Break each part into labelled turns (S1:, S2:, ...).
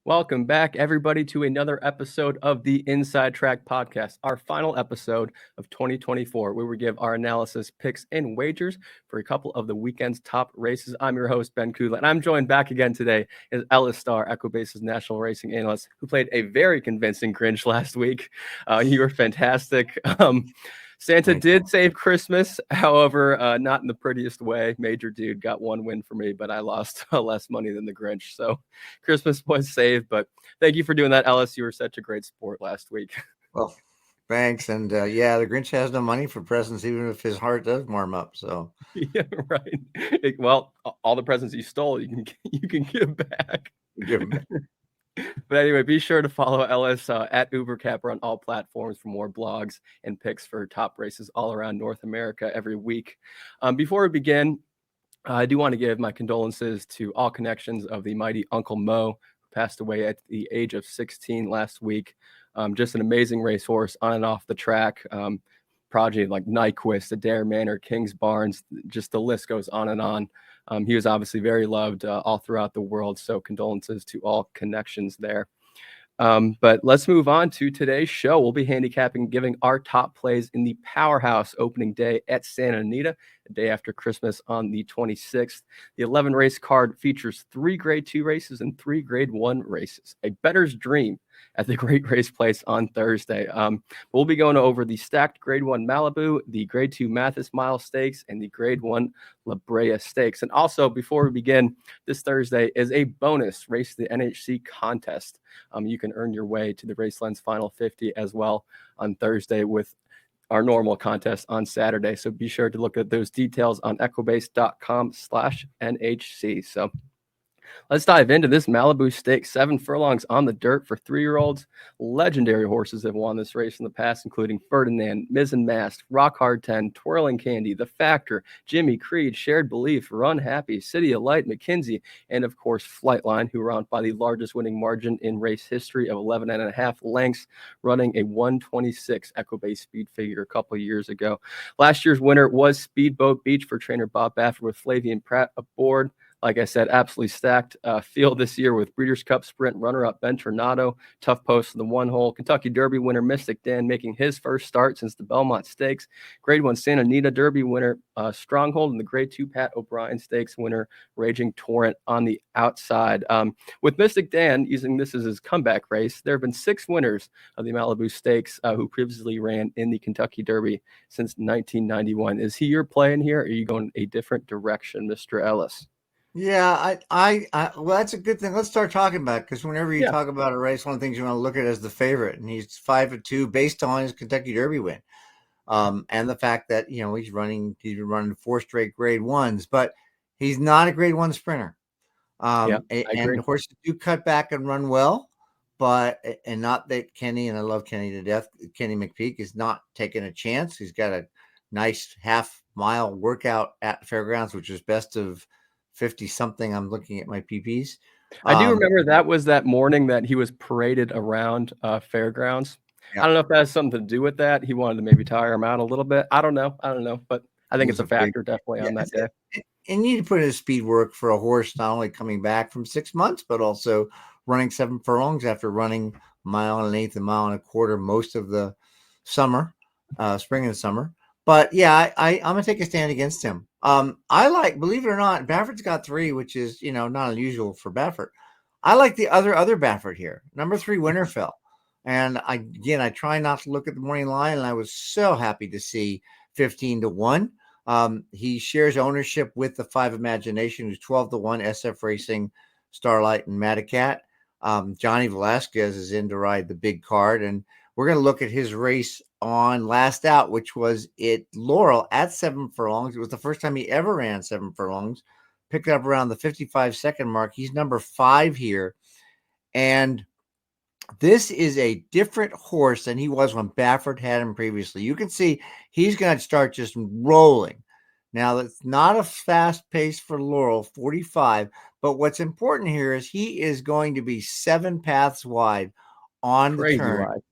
S1: Welcome back, everybody, to another episode of the Inside Track Podcast, our final episode of 2024, where we give our analysis, picks, and wagers for a couple of the weekend's top races. I'm your host, Ben Kudla, and I'm joined back again today as Ellis Starr, Equibase's national racing analyst, who played a very convincing Grinch last week. You were fantastic. Santa
S2: Thank you.
S1: did save Christmas, however, not in the prettiest way. Major dude got one win for me, but I lost less money than the Grinch. So Christmas was saved, but thank you for doing that, Ellis. You were such a great sport last week.
S2: Well, thanks. And yeah, the Grinch has no money for presents, even if his heart does warm up. So
S1: Yeah, right. Well, all the presents you stole, you can give back.
S2: give him.
S1: But anyway, be sure to follow Ellis at UberCapper on all platforms for more blogs and picks for top races all around North America every week. Before we begin, I do want to give my condolences to all connections of the mighty Uncle Mo, who passed away at the age of 16 last week. Just an amazing racehorse on and off the track. Prodigy like Nyquist, Adair Manor, Kings Barnes, just the list goes on and on. He was obviously very loved all throughout the world. So condolences to all connections there. But let's move on to today's show. We'll be handicapping, giving our top plays in the powerhouse opening day at Santa Anita, the day after Christmas on the 26th. The 11 race card features 3 grade 2 races and 3 grade 1 races. A bettor's dream at the Great Race Place on Thursday. We'll be going over the stacked grade 1 Malibu, the grade 2 Mathis Mile Stakes, and the grade 1 La Brea Stakes. And also, before we begin, this Thursday is a bonus Race the NHC contest. You can earn your way to the Raceland's Final 50 as well on Thursday with our normal contest on Saturday. So be sure to look at those details on equibase.com/NHC. So let's dive into this Malibu Stakes. 7 furlongs on the dirt for 3-year-olds. Legendary horses have won this race in the past, including Ferdinand, Mizzen Mast, Rock Hard 10, Twirling Candy, The Factor, Jimmy Creed, Shared Belief, Run Happy, City of Light, McKinsey, and of course Flightline, who ran by the largest winning margin in race history of 11.5 lengths, running a 126 Equibase speed figure a couple years ago. Last year's winner was Speedboat Beach for trainer Bob Baffert with Flavian Pratt aboard. Like I said, absolutely stacked field this year with Breeders' Cup Sprint runner-up Ben Tornado, tough post in the one hole. Kentucky Derby winner Mystic Dan making his first start since the Belmont Stakes. Grade 1 Santa Anita Derby winner Stronghold, and the Grade 2 Pat O'Brien Stakes winner Raging Torrent on the outside. With Mystic Dan using this as his comeback race, there have been 6 winners of the Malibu Stakes who previously ran in the Kentucky Derby since 1991. Is he your play in here, or are you going a different direction, Mr. Ellis?
S2: Yeah, well, that's a good thing. Let's start talking about it, because whenever you
S1: Yeah.
S2: talk about a race, one of the things you want to look at is the favorite, and he's 5-2 based on his Kentucky Derby win, and the fact that he's been running 4 straight grade 1s, but he's not a grade 1 sprinter.
S1: Yeah, I
S2: And
S1: agree.
S2: horses do cut back and run well, but and not that Kenny, and I love Kenny to death, Kenny McPeak is not taking a chance. He's got a nice half-mile workout at Fairgrounds, which is best of 50 something. I'm looking at my PPs.
S1: I do remember that was that morning that he was paraded around Fairgrounds. I
S2: Yeah,
S1: don't know if that has something to do with that. He wanted to maybe tire him out a little bit. I don't know, but I
S2: it
S1: think it's
S2: was
S1: a
S2: a big,
S1: factor definitely
S2: yeah.
S1: on that day.
S2: And you need to put in speed work for a horse not only coming back from 6 months, but also running 7 furlongs after running a mile and an eighth, a mile and a quarter most of the summer, spring and summer. But yeah, I'm gonna take a stand against him. I like, believe it or not, Baffert's got 3, which is not unusual for Baffert. I like the other Baffert here, number 3 Winterfell. And I try not to look at the morning line, and I was so happy to see 15-1. He shares ownership with the 5 Imagination, who's 12-1, SF Racing, Starlight, and Madacat. Johnny Velasquez is in to ride the big card, and we're going to look at his race on Last Out, which was at Laurel at 7 furlongs. It was the first time he ever ran 7 furlongs. Picked up around the 55-second mark. He's number 5 here, and this is a different horse than he was when Baffert had him previously. You can see he's going to start just rolling. Now, that's not a fast pace for Laurel, 45, but what's important here is he is going to be 7 paths wide on the
S1: Crazy
S2: turn.
S1: wide.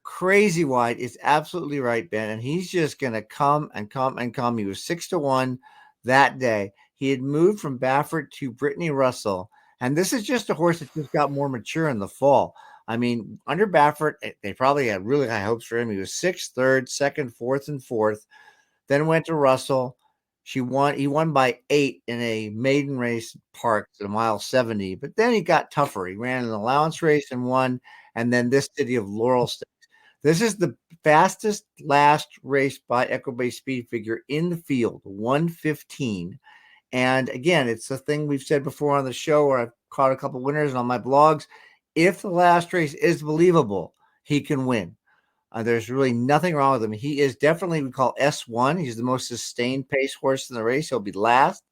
S2: Crazy wide is absolutely right, Ben. And he's just going to come and come and come. He was 6-1 that day. He had moved from Baffert to Brittany Russell. And this is just a horse that just got more mature in the fall. I mean, under Baffert, they probably had really high hopes for him. He was sixth, third, second, fourth, and fourth. Then went to Russell. He won by 8 in a maiden race park at a mile 70. But then he got tougher. He ran an allowance race and won. And then this City of Laurel Stakes. This is the fastest last race by Equibase Speed Figure in the field, 1:15. And again, it's a thing we've said before on the show, where I've caught a couple winners on my blogs. If the last race is believable, he can win. There's really nothing wrong with him. He is definitely, we call S1. He's the most sustained pace horse in the race. He'll be last.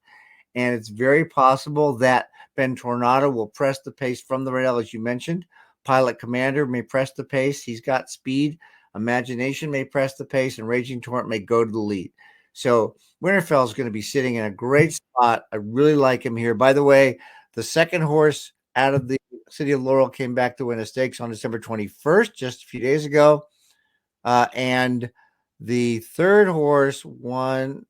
S2: And it's very possible that Ben Tornado will press the pace from the rail, as you mentioned. Pilot Commander may press the pace. He's got speed. Imagination may press the pace, and Raging Torrent may go to the lead. So Winterfell is going to be sitting in a great spot. I really like him here. By the way, the second horse out of the City of Laurel came back to win a stakes on December 21st, just a few days ago. And the third horse won.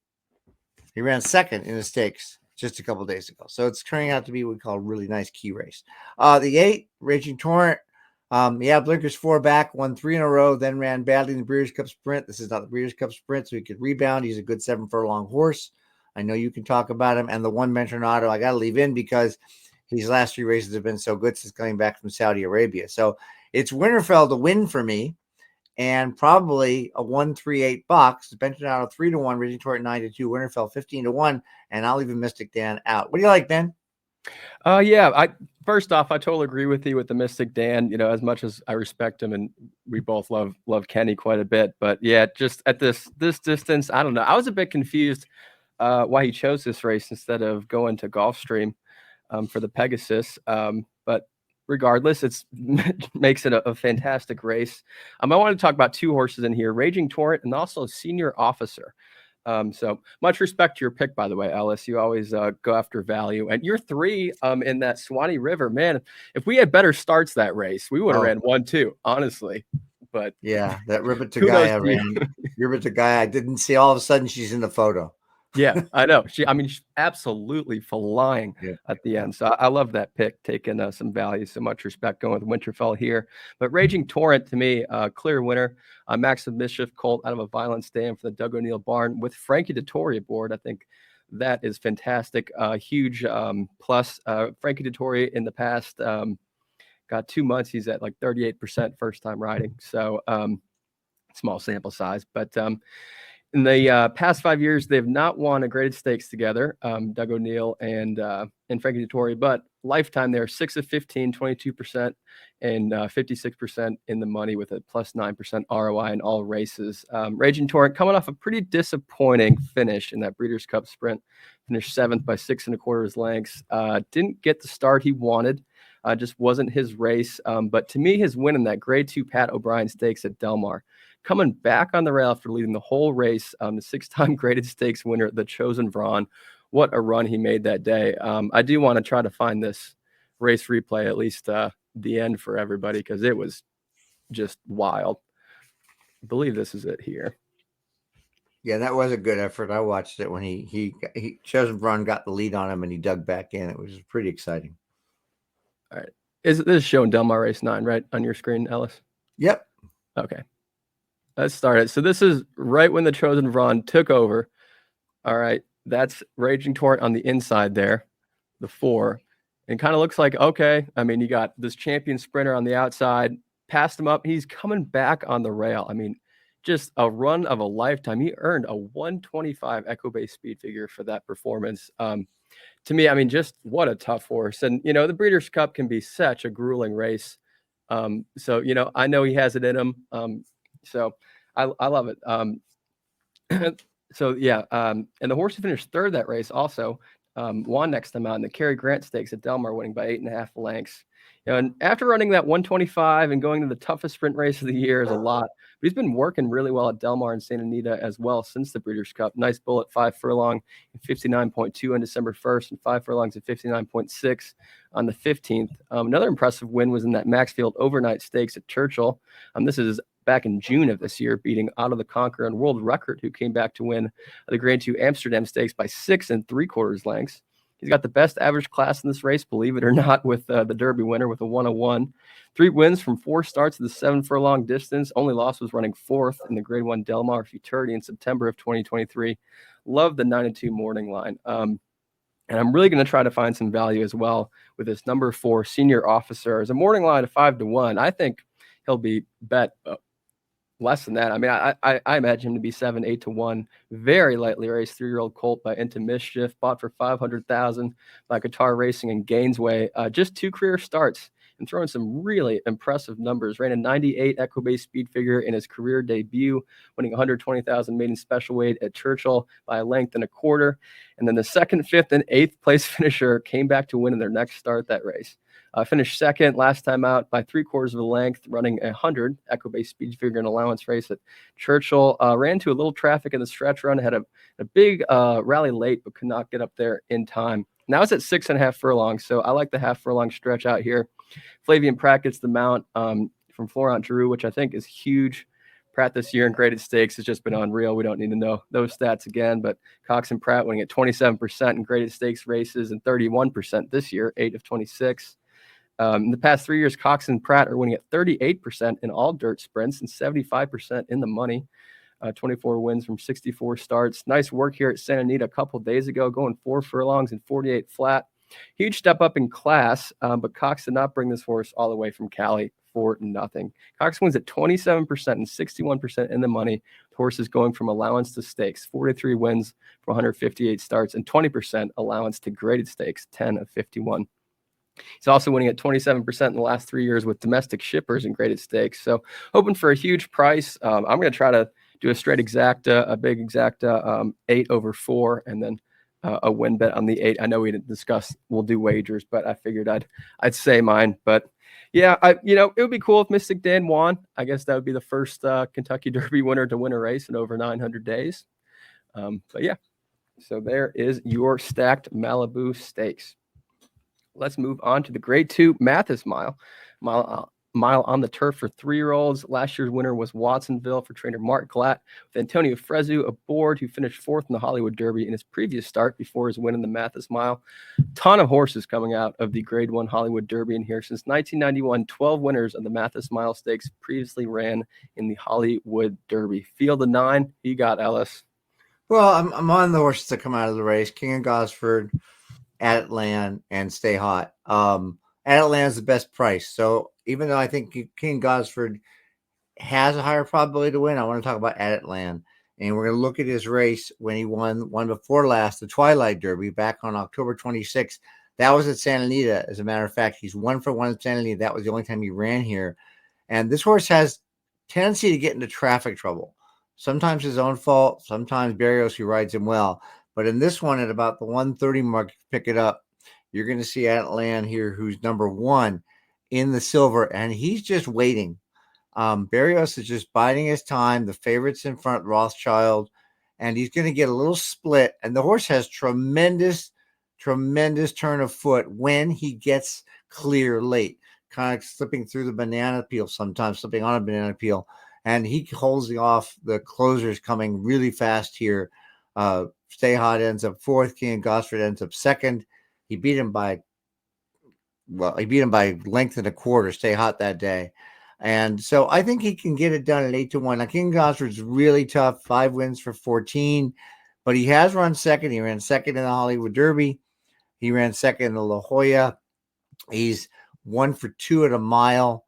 S2: He ran second in the stakes just a couple of days ago. So it's turning out to be what we call a really nice key race. The 8, Raging Torrent. Blinkers 4 back, won 3 in a row, then ran badly in the Breeders' Cup Sprint. This is not the Breeders' Cup Sprint, so he could rebound. He's a good 7 furlong horse. I know you can talk about him. And the one Tornado I got to leave in because these last 3 races have been so good since coming back from Saudi Arabia. So it's Winterfell to win for me, and probably a 1-3-8 box. Tornado 3-1, Raging Torrent 9-2, Winterfell 15-1, and I'll leave Mystic Dan out. What do you like, Ben?
S1: First off, I totally agree with you with the Mystic Dan. You know, as much as I respect him, and we both love Kenny quite a bit, but yeah, just at this distance, I don't know. I was a bit confused why he chose this race instead of going to Gulfstream for the Pegasus. But regardless, it makes it a fantastic race. I want to talk about 2 horses in here: Raging Torrent and also Senior Officer. So much respect to your pick, by the way, Ellis. You always go after value. And you're 3 in that Swanee River. Man, if we had better starts that race, we would have ran 1-2, honestly. But
S2: yeah, that Ribbit to Gaia ran. Ribbit to Gaia, I didn't see. All of a sudden, she's in the photo.
S1: Yeah, I know. She's absolutely flying at the end. So I love that pick, taking some value. So much respect going with Winterfell here. But Raging Torrent, to me, clear winner. Max of Mischief colt out of a violent stand for the Doug O'Neill barn with Frankie Dettori aboard. I think that is fantastic. Huge plus. Frankie Dettori in the past got 2 months. He's at like 38% first time riding. So small sample size. But in the past 5 years, they've not won a graded stakes together, Doug O'Neill and Frankie Dettori, but lifetime they're 6 of 15, 22%, and 56% in the money with a plus 9% ROI in all races. Raging Torrent coming off a pretty disappointing finish in that Breeders' Cup Sprint, finished 7th by 6 1/4 lengths. Didn't get the start he wanted. Just wasn't his race. But to me, his win in that Grade 2 Pat O'Brien Stakes at Del Mar, coming back on the rail after leading the whole race, the 6-time graded stakes winner, the Chosen Vron. What a run he made that day. I do want to try to find this race replay, at least the end for everybody, because it was just wild. I believe this is it here.
S2: Yeah, that was a good effort. I watched it when he Chosen Vron got the lead on him and he dug back in. It was pretty exciting.
S1: All right. This is showing Del Mar Race 9, right, on your screen, Ellis?
S2: Yep.
S1: Okay. Let's start it. So this is right when the Chosen Vron took over. All right. That's Raging Torrent on the inside there, the 4. And kind of looks like, okay, I mean, you got this champion sprinter on the outside, passed him up. He's coming back on the rail. I mean, just a run of a lifetime. He earned a 125 Equibase speed figure for that performance. To me, I mean, just what a tough horse. And, you know, the Breeders' Cup can be such a grueling race. So, you know, I know he has it in him. So I love it. So, yeah. And the horse who finished 3rd that race also won next time out in the Cary Grant Stakes at Del Mar, winning by 8.5 lengths. You know, and after running that 125 and going to the toughest sprint race of the year is a lot. But he's been working really well at Del Mar and Santa Anita as well since the Breeders' Cup. Nice bullet, 5 furlong, 59.2 on December 1st, and 5 furlongs at 59.6 on the 15th. Another impressive win was in that Maxfield Overnight Stakes at Churchill. This is back in June of this year, beating Otto the Conqueror and World Record, who came back to win the Grade 2 Amsterdam Stakes by 6 3/4 lengths. He's got the best average class in this race, believe it or not, with the Derby winner with a 101. 3 wins from 4 starts of the 7 furlong distance. Only loss was running 4th in the Grade 1 Del Mar Futurity in September of 2023. Love the 9-2 morning line. And I'm really going to try to find some value as well with this number 4 senior officer. As a morning line of 5-1, I think he'll be bet less than that. I mean, I imagine him to be 7, 8-1. Very lightly raced 3-year-old colt by Into Mischief, bought for $500,000 by Qatar Racing and Gainesway. Just 2 career starts and throwing some really impressive numbers. Ran a 98 Equibase speed figure in his career debut, winning 120,000 maiden special weight at Churchill by a length and a quarter. And then the 2nd, 5th, and 8th place finisher came back to win in their next start that race. Finished 2nd last time out by 3/4 of a length, running 100 Equibase speed figure and allowance race at Churchill. Ran into a little traffic in the stretch run, had a big rally late, but could not get up there in time. Now it's at 6.5 furlongs, so I like the half furlong stretch out here. Flavian Pratt gets the mount from Florent Giroux, which I think is huge. Pratt this year in graded stakes has just been unreal. We don't need to know those stats again, but Cox and Pratt winning at 27% in graded stakes races and 31% this year, 8 of 26. In the past 3 years, Cox and Pratt are winning at 38% in all dirt sprints and 75% in the money. 24 wins from 64 starts. Nice work here at Santa Anita a couple days ago, going 4 furlongs and 48 flat. Huge step up in class, but Cox did not bring this horse all the way from Cali for nothing. Cox wins at 27% and 61% in the money. The horse is going from allowance to stakes, 43 wins for 158 starts, and 20% allowance to graded stakes, 10 of 51. He's also winning at 27% in the last 3 years with domestic shippers and graded stakes. So hoping for a huge price. I'm going to try to do a straight exacta, a big exacta, 8/4, and then a win bet on the 8. I know we didn't discuss we'll do wagers, but I figured I'd say mine. But yeah, it would be cool if Mystic Dan won. I guess that would be the first Kentucky Derby winner to win a race in over 900 days. But yeah, so there is your stacked Malibu Stakes. Let's move on to the Grade 2 Mathis Mile on the turf for 3-year-olds. Last year's winner was Watsonville for trainer Mark Glatt, with Antonio Frezu aboard, who finished 4th in the Hollywood Derby in his previous start before his win in the Mathis Mile. Ton of horses coming out of the Grade 1 Hollywood Derby in here. Since 1991, 12 winners of the Mathis Mile Stakes previously ran in the Hollywood Derby. Field of 9, you got Ellis.
S2: Well, I'm on the horses that come out of the race. King and Gosford, Adeland, and Stay Hot. Adeland is the best price. So even though I think King Gosford has a higher probability to win, I want to talk about Adeland. And we're going to look at his race when he won before last, the Twilight Derby, back on October 26th. That was at Santa Anita. As a matter of fact, he's 1 for 1 at Santa Anita. That was the only time he ran here. And this horse has tendency to get into traffic trouble. Sometimes his own fault, sometimes Barrios, who rides him well. But in this one, at about the 130 mark, pick it up, you're going to see Adeland here, who's number 1 in the silver, and he's just waiting. Barrios is just biding his time. The favorite's in front, Rothschild, and he's going to get a little split. And the horse has tremendous turn of foot when he gets clear late, kind of slipping through the banana peel sometimes, slipping on a banana peel. And he holds off the closers coming really fast here. Stay Hot ends up 4th. King Gosford ends up 2nd. He beat him by length and a quarter, Stay Hot, that day. And so I think he can get it done at 8-1. Now, King Gosford's really tough, 5 wins for 14, but he has run 2nd. He ran 2nd in the Hollywood Derby. He ran 2nd in the La Jolla. He's 1 for 2 at a mile.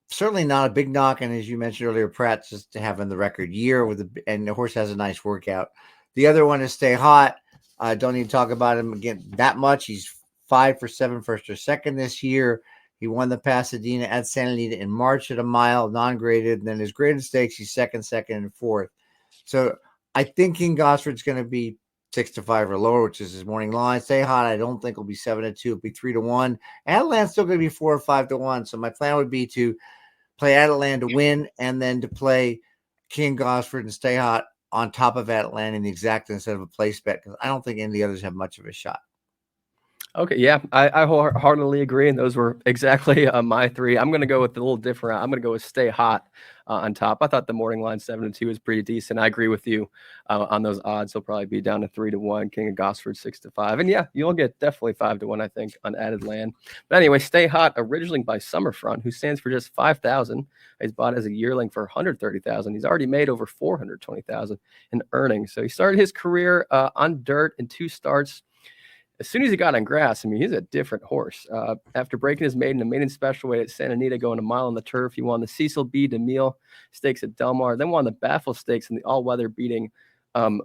S2: Certainly not a big knock. And as you mentioned earlier, Pratt's just having the record year and the horse has a nice workout. The other one is Stay Hot. I don't need to talk about him again that much. He's 5 for 7, 1st or 2nd this year. He won the Pasadena at Santa Anita in March at a mile, non-graded. And then his graded stakes, he's 2nd, and 4th. So I think King Gosford's going to be 6-5 or lower, which is his morning line. Stay Hot, I don't think will be 7-2. It'll be 3-1. Adeland's still going to be 4 or 5-1. So my plan would be to play Adeland to win, and then to play King Gosford and Stay Hot on top of Adeland in the exact instead of a place bet, because I don't think any of the others have much of a shot.
S1: Okay, yeah, I wholeheartedly agree, and those were exactly my three. I'm going to go with a little different. I'm going to go with Stay Hot on top. I thought the morning line 7-2 is pretty decent. I agree with you on those odds. He'll probably be down to 3-1. King of Gosford 6-5, and yeah, you'll get definitely 5-1. I think on added land. But anyway, Stay Hot, originally by Summerfront, who stands for just 5,000. He's bought as a yearling for 130,000. He's already made over 420,000 in earnings. So he started his career on dirt in 2 starts. As soon as he got on grass, I mean, he's a different horse. After breaking his maiden special weight at Santa Anita, going a mile on the turf, he won the Cecil B. DeMille Stakes at Del Mar, then won the Baffle Stakes in the all-weather, beating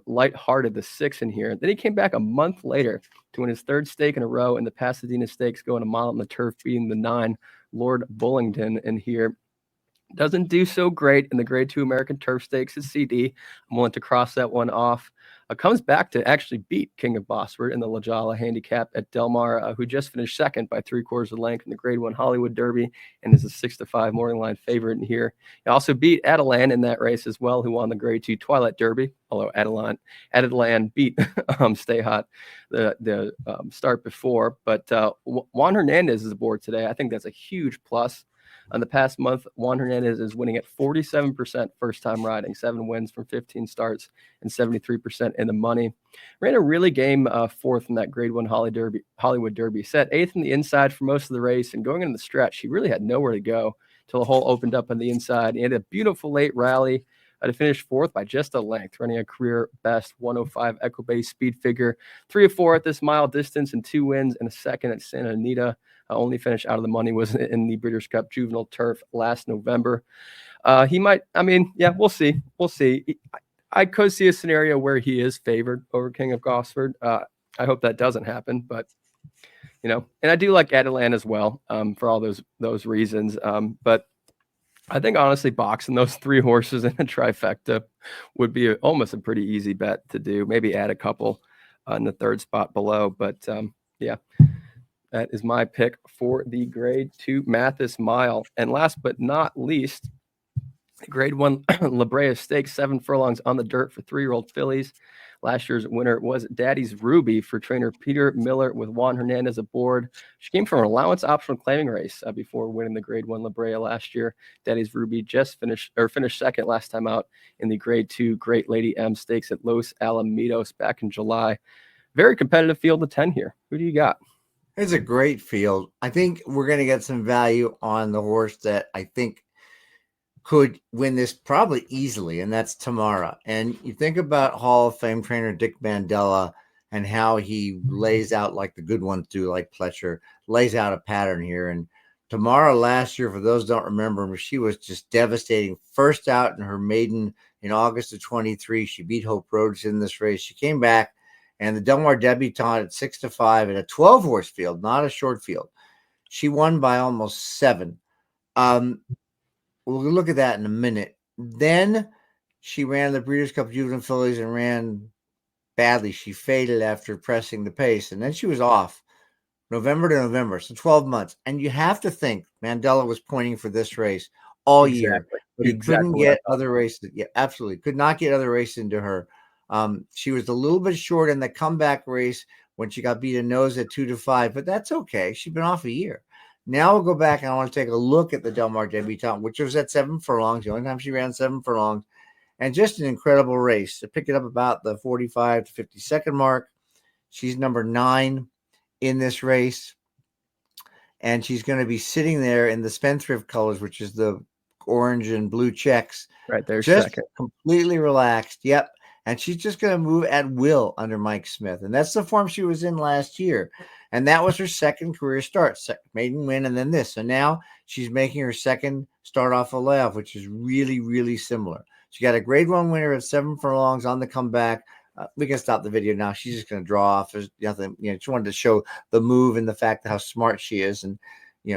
S1: Lighthearted, the 6 in here. Then he came back a month later to win his 3rd stake in a row in the Pasadena Stakes, going a mile on the turf, beating the 9 Lord Bullingdon in here. Doesn't do so great in the Grade 2 American Turf Stakes at CD. I'm willing to cross that one off. Comes back to actually beat King of Gosford in the La Jolla handicap at Del Mar, who just finished second by 3/4 of length in the Grade 1 Hollywood Derby and is a 6-5 morning line favorite in here. He also beat Adelan in that race as well, who won the Grade 2 Twilight Derby, although Adelan beat Stay Hot the start before. But Juan Hernandez is aboard today. I think that's a huge plus. On the past month, Juan Hernandez is winning at 47% first-time riding, 7 wins from 15 starts, and 73% in the money. Ran a really game 4th in that Grade 1 Hollywood Derby. Set 8th in the inside for most of the race, and going into the stretch, he really had nowhere to go until the hole opened up on the inside. He had a beautiful late rally to finish 4th by just a length, running a career best 105 Equibase speed figure, 3 or 4 at this mile distance, and 2 wins and a second at Santa Anita. Only finish out of the money was in the British Cup Juvenile Turf last November. He might, I mean, yeah, we'll see. We'll see. I could see a scenario where he is favored over King of Gosford. I hope that doesn't happen, but and I do like Adelan as well for all those reasons. But I think honestly, boxing those 3 horses in a trifecta would be almost a pretty easy bet to do. Maybe add a couple in the 3rd spot below, but yeah. That is my pick for the Grade 2 Mathis Mile. And last but not least, Grade 1 La Brea Stakes, 7 furlongs on the dirt for 3-year-old fillies. Last year's winner was Daddy's Ruby for trainer Peter Miller with Juan Hernandez aboard. She came from an allowance optional claiming race before winning the Grade 1 La Brea last year. Daddy's Ruby just finished second last time out in the Grade 2 Great Lady M Stakes at Los Alamitos back in July. Very competitive field of 10 here. Who do you got?
S2: It's a great field. I think we're going to get some value on the horse that I think could win this probably easily, and that's Tamara. And you think about Hall of Fame trainer Dick Mandela and how he lays out, like the good ones do, like Pletcher, lays out a pattern here. And Tamara last year, for those who don't remember, she was just devastating. First out in her maiden in August of 23. She beat Hope Rhodes in this race. She came back. And the Del Mar debutante at 6-5 in a 12-horse field, not a short field. She won by almost 7. We'll look at that in a minute. Then she ran the Breeders' Cup Juvenile Fillies and ran badly. She faded after pressing the pace, and then she was off November to November, so 12 months. And you have to think Mandela was pointing for this race all year. He couldn't get other races. Yeah, absolutely. Could not get other races into her. She was a little bit short in the comeback race when she got beat a nose at 2-5, but that's okay. She's been off a year. Now we'll go back and I want to take a look at the Del Mar debutante, which was at 7 furlongs, the only time she ran 7 furlongs, and just an incredible race. To pick it up about the 45 to 50-second mark. She's number 9 in this race, and she's going to be sitting there in the Spendthrift colors, which is the orange and blue checks.
S1: Right there,
S2: just
S1: second.
S2: Completely relaxed. Yep. And she's just going to move at will under Mike Smith. And that's the form she was in last year. And that was her second career start, maiden win, and then this. So now she's making her second start off a layoff, which is really, really similar. She got a Grade 1 winner at 7 furlongs on the comeback. We can stop the video now. She's just going to draw off. There's nothing, she wanted to show the move and the fact that how smart she is. And,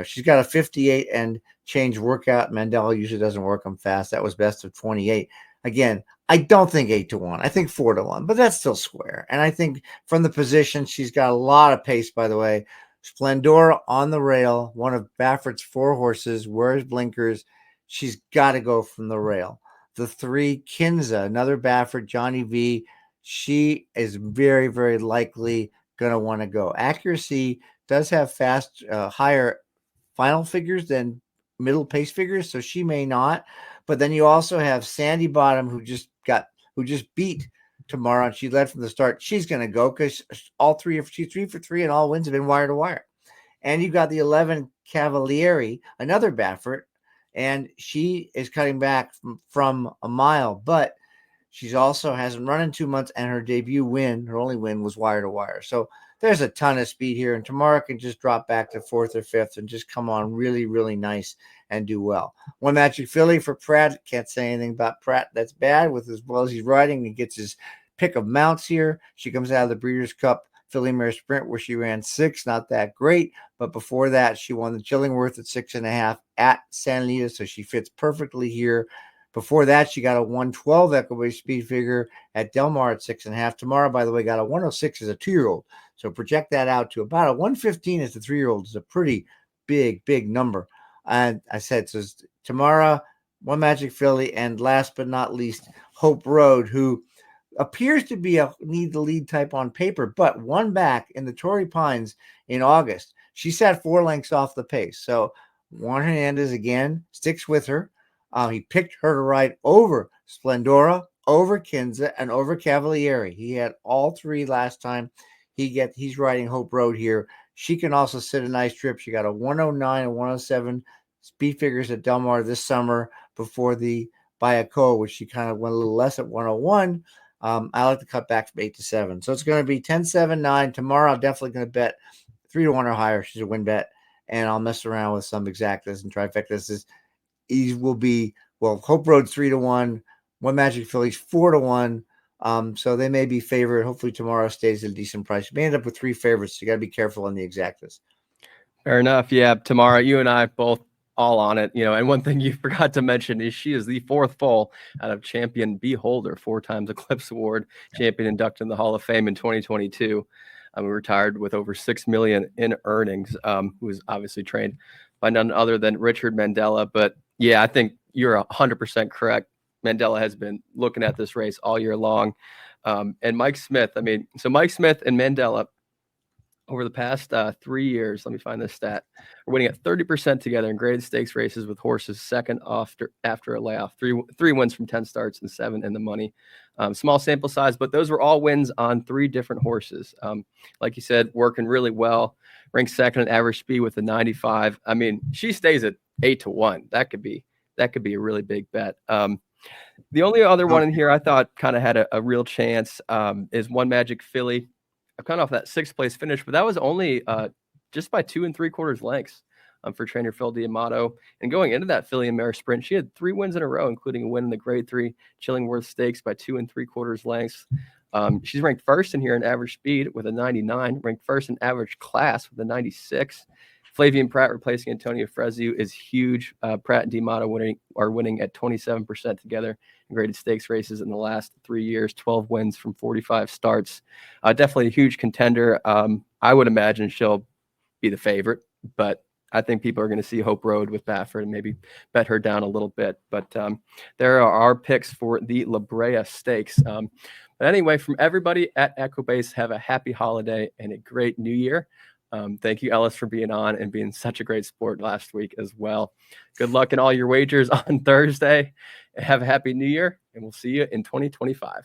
S2: she's got a 58 and change workout. Mandela usually doesn't work them fast. That was best of 28. Again, I don't think 8-1. I think 4-1, but that's still square. And I think from the position, she's got a lot of pace, by the way. Splendora on the rail, one of Baffert's 4 horses, wears blinkers. She's got to go from the rail. The 3, Kinza, another Baffert, Johnny V. She is very, very likely going to want to go. Accuracy does have higher final figures than middle pace figures, so she may not. But then you also have Sandy Bottom, who just beat tomorrow, and she led from the start. She's going to go because she's 3 for 3, and all wins have been wire to wire. And you got the 11 Cavalieri, another Baffert, and she is cutting back from a mile, but she's also hasn't run in 2 months, and her only win was wire to wire. So there's a ton of speed here, and tomorrow can just drop back to 4th or 5th and just come on really, really nice and do well. One Magic Filly for Pratt. Can't say anything about Pratt that's bad with as well as he's riding. He gets his pick of mounts here. She comes out of the Breeders' Cup Filly Mare Sprint where she ran 6, not that great. But before that, she won the Chillingworth at 6.5 at Santa Anita, so she fits perfectly here. Before that, she got a 112 Equity speed figure at Del Mar at 6.5. Tomorrow, by the way, got a 106 as a 2-year-old. So project that out to about a 115 as a 3-year-old. Is a pretty big, big number. And I said, so tomorrow, One Magic Filly, and last but not least, Hope Road, who appears to be a need the lead type on paper, but won back in the Torrey Pines in August. She sat 4 lengths off the pace. So Juan Hernandez again sticks with her. He picked her to ride over Splendora, over Kinza, and over Cavalieri. He had all 3 last time. He's riding Hope Road here. She can also sit a nice trip. She got a 109 and 107 speed figures at Del Mar this summer before the Bayaco, which she kind of went a little less at 101. I like to cut back from 8 to 7. So it's going to be 10, 7, 9. Tomorrow, I'm definitely going to bet 3 to 1 or higher. She's a win bet. And I'll mess around with some exactas and trifectas. These will be, Hope Road's 3 to 1, One Magic Filly's 4 to 1. So they may be favored. Hopefully tomorrow stays at a decent price. You may end up with 3 favorites. So you got to be careful on the exactas.
S1: Fair enough. Yeah, Tamara, you and I both all on it. And one thing you forgot to mention is she is the 4th foal out of champion B Holder, 4 times Eclipse Award champion, inducted in the Hall of Fame in 2022. Retired with over $6 million in earnings. Who was obviously trained by none other than Richard Mandela. But yeah, I think you're 100% correct. Mandela has been looking at this race all year long. And Mike Smith, so Mike Smith and Mandela over the past 3 years, let me find this stat, are winning at 30% together in graded stakes races with horses second after a layoff. Three wins from 10 starts and 7 in the money. Small sample size, but those were all wins on 3 different horses. Like you said, working really well. Ranked second in average speed with a 95. She stays at 8 to 1. That could be a really big bet. The only other one in here I thought kind of had a real chance is One Magic Filly. I kind of off that 6th place finish, but that was only just by 2 3/4 lengths for trainer Phil D'Amato. And going into that Filly and Mare Sprint, she had 3 wins in a row, including a win in the Grade 3 Chillingworth Stakes by 2 3/4 lengths. She's ranked 1st in here in average speed with a 99, ranked 1st in average class with a 96. Flavian Pratt replacing Antonio Fresu is huge. Pratt and D'Amato are winning at 27% together in graded stakes races in the last 3 years, 12 wins from 45 starts. Definitely a huge contender. I would imagine she'll be the favorite, but I think people are going to see Hope Road with Baffert and maybe bet her down a little bit. But there are our picks for the La Brea Stakes. But anyway, from everybody at Equibase, have a happy holiday and a great new year. Thank you, Ellis, for being on and being such a great sport last week as well. Good luck in all your wagers on Thursday. Have a happy new year, and we'll see you in 2025.